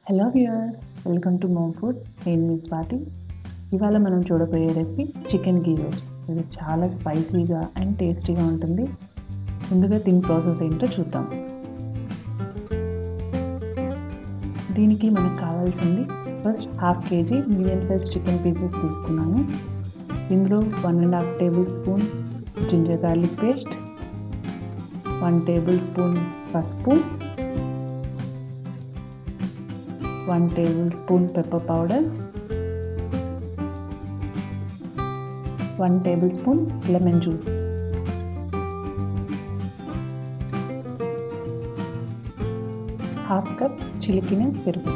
Hello viewers, welcome to mom food. నేను మీ స్వాతి. ఇవాళ మనం చూడబోయే రెసిపీ చికెన్ గీ రోస్ట్. ఇది చాలా స్పైసీగా అండ్ టేస్టీగా ఉంటుంది. ముందుగా దీని ప్రాసెస్ ఏంటో చూద్దాం. దీనికి మనకు కావాల్సింది first 1/2 kg medium size chicken pieces తీసుకున్నాను. ఇందులో 1.5 table spoon ginger garlic paste, 1 table spoon పసుపు, 1 table spoon pepper powder, 1 table spoon lemon juice, half cup చిలికిన పెరుగు.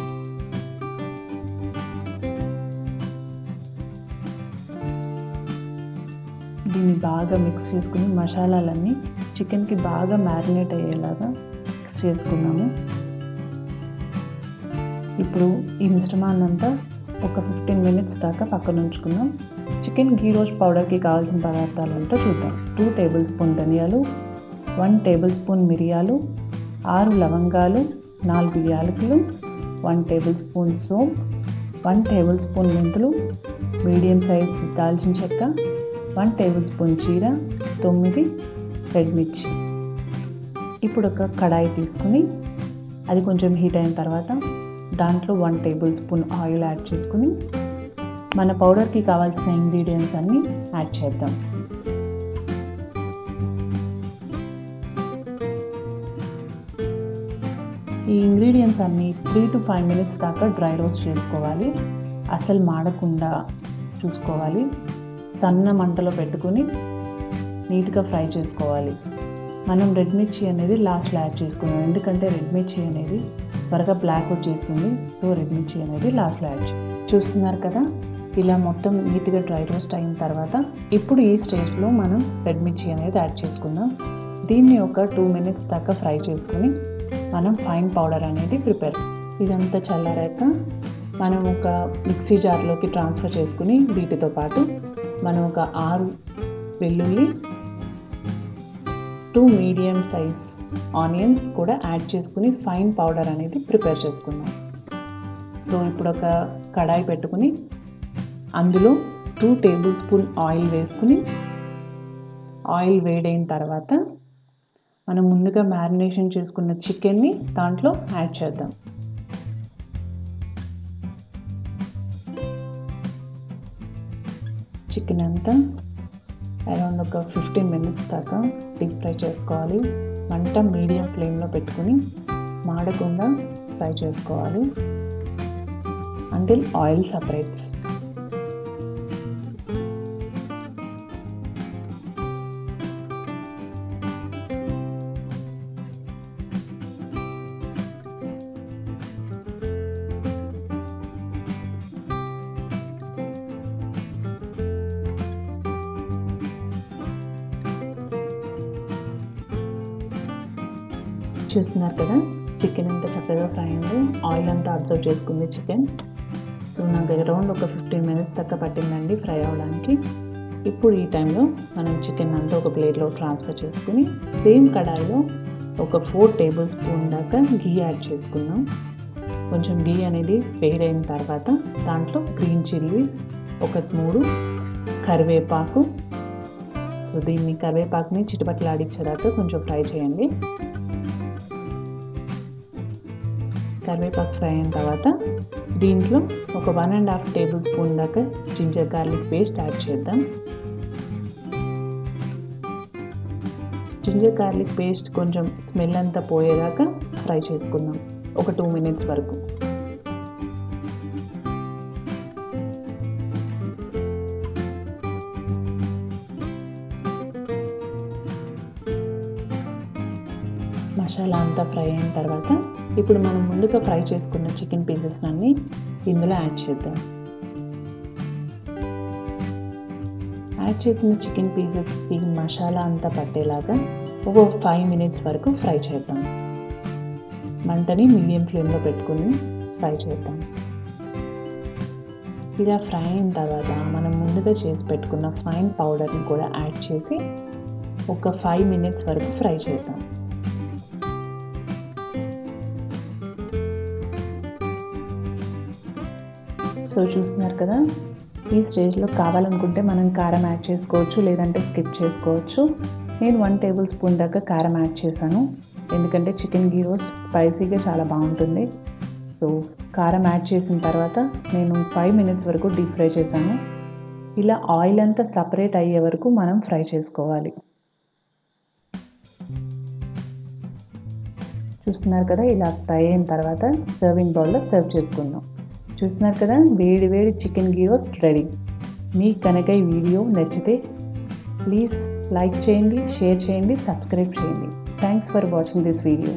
దీన్ని బాగా మిక్స్ చేసుకుని మసాలాలన్నీ చికెన్కి బాగా మ్యారినేట్ అయ్యేలాగా మిక్స్ చేసుకున్నాము. ఇప్పుడు ఈ మిశ్రమాన్నంతా ఒక 15 minutes దాకా పక్కన ఉంచుకుందాం. చికెన్ గీ రోస్ట్ పౌడర్కి కావాల్సిన పదార్థాలు ఏంటో చూద్దాం. 2 టేబుల్ స్పూన్ ధనియాలు, 1 టేబుల్ స్పూన్ మిరియాలు, 6 లవంగాలు, 4 యాలకులు, 1 టేబుల్ స్పూన్ సోంపు, 1 టేబుల్ స్పూన్ మెంతులు, మీడియం సైజ్ దాల్చిన చెక్క, 1 టేబుల్ స్పూన్ జీర, 9 రెడ్ మిర్చి. ఇప్పుడు ఒక కడాయి తీసుకుని అది కొంచెం హీట్ అయిన తర్వాత దాంట్లో 1 టేబుల్ స్పూన్ ఆయిల్ యాడ్ చేసుకుని మన పౌడర్కి కావాల్సిన ఇంగ్రీడియంట్స్ అన్నీ యాడ్ చేద్దాం. ఈ ఇంగ్రీడియంట్స్ అన్నీ 3 to 5 minutes దాకా డ్రై రోస్ట్ చేసుకోవాలి. అసలు మాడకుండా చూసుకోవాలి. సన్న మంటలో పెట్టుకుని నీట్గా ఫ్రై చేసుకోవాలి. మనం రెడ్ మిర్చి అనేది లాస్ట్లో యాడ్ చేసుకున్నాం, ఎందుకంటే రెడ్ మిర్చి అనేది త్వరగా బ్లాక్ వచ్చేస్తుంది. సో రెడ్ మిర్చి అనేది లాస్ట్లో యాడ్ చూస్తున్నారు కదా. ఇలా మొత్తం నీట్గా డ్రై రోస్ట్ అయిన తర్వాత ఇప్పుడు ఈ స్టేజ్లో మనం రెడ్ మిర్చి అనేది యాడ్ చేసుకుందాం. దీన్ని ఒక 2 minutes దాకా ఫ్రై చేసుకుని మనం ఫైన్ పౌడర్ అనేది ప్రిపేర్. ఇదంతా చల్లారాక మనం ఒక మిక్సీ జార్లోకి ట్రాన్స్ఫర్ చేసుకుని వీటితో పాటు మనం ఒక 6 వెల్లుల్లి, 2 మీడియం సైజ్ ఆనియన్స్ కూడా యాడ్ చేసుకుని ఫైన్ పౌడర్ అనేది ప్రిపేర్ చేసుకున్నాం. సో ఇప్పుడు ఒక కడాయి పెట్టుకుని అందులో 2 టేబుల్ స్పూన్ ఆయిల్ వేసుకుని ఆయిల్ వేడైన తర్వాత మనం ముందుగా మ్యారినేషన్ చేసుకున్న చికెన్ని దాంట్లో యాడ్ చేద్దాం. చికెన్ అంతా అరౌండ్ ఒక 15 minutes దాకా డీప్ ఫ్రై చేసుకోవాలి. మంట మీడియం ఫ్లేమ్లో పెట్టుకుని మాడకుండా ఫ్రై చేసుకోవాలి అంటిల్ ఆయిల్ సపరేట్స్. చూస్తున్నారు కదా, చికెన్ అంతా చక్కగా ఫ్రై అయింది. ఆయిల్ అంతా అబ్జర్వ్ చేసుకుంది చికెన్. సో నాకు అరౌండ్ ఒక 15 minutes దాకా పట్టిందండి ఫ్రై అవ్వడానికి. ఇప్పుడు ఈ టైంలో మనం చికెన్ అంతా ఒక ప్లేట్లో ట్రాన్స్ఫర్ చేసుకుని సేమ్ కడాయిలో ఒక 4 టేబుల్ స్పూన్ దాకా గీ యాడ్ చేసుకున్నాం. కొంచెం గీ అనేది వేడైన తర్వాత దాంట్లో గ్రీన్ చిల్లీస్ ఒక 3, కరివేపాకు. సో దీన్ని కరివేపాకుని చిటపట్లాడించేదాకా కొంచెం ఫ్రై చేయండి. కరివేపాకు ఫ్రై అయిన తర్వాత దీంట్లో ఒక 1.5 టేబుల్ స్పూన్ దాకా జింజర్ గార్లిక్ పేస్ట్ యాడ్ చేద్దాం. జింజర్ గార్లిక్ పేస్ట్ కొంచెం స్మెల్ అంతా పోయేదాకా ఫ్రై చేసుకుందాం ఒక 2 minutes వరకు. మసాలా అంతా ఫ్రై అయిన తర్వాత ఇప్పుడు మనం ముందుగా ఫ్రై చేసుకున్న చికెన్ పీసెస్ అన్నీ ఇందులో యాడ్ చేద్దాం. యాడ్ చేసిన చికెన్ పీసెస్కి మసాలా అంతా పట్టేలాగా ఒక 5 minutes వరకు ఫ్రై చేద్దాం. మంటని మీడియం ఫ్లేమ్లో పెట్టుకుని ఫ్రై చేద్దాం. ఇలా ఫ్రై అయిన తర్వాత మనం ముందుగా చేసి పెట్టుకున్న ఫైన్ పౌడర్ని కూడా యాడ్ చేసి ఒక 5 minutes వరకు ఫ్రై చేద్దాం. సో చూస్తున్నారు కదా, ఈ స్టేజ్లో కావాలనుకుంటే మనం కారం యాడ్ చేసుకోవచ్చు, లేదంటే స్కిప్ చేసుకోవచ్చు. నేను 1 టేబుల్ స్పూన్ దాకా కారం యాడ్ చేశాను, ఎందుకంటే చికెన్ ఘీ రోస్ట్ స్పైసీగా చాలా బాగుంటుంది. సో కారం యాడ్ చేసిన తర్వాత నేను 5 మినిట్స్ వరకు డీప్ ఫ్రై చేశాను. ఇలా ఆయిల్ అంతా సపరేట్ అయ్యే వరకు మనం ఫ్రై చేసుకోవాలి. చూస్తున్నారు కదా, ఇలా ఫ్రై అయిన తర్వాత సర్వింగ్ బౌల్లో సర్వ్ చేసుకుందాం. చూస్తున్నారు కదా, వేడి వేడి చికెన్ ఘీ రోస్ట్ రెడీ. మీకు కనుక ఈ వీడియో నచ్చితే ప్లీజ్ లైక్ చేయండి, షేర్ చేయండి, సబ్స్క్రైబ్ చేయండి. Thanks for watching this video.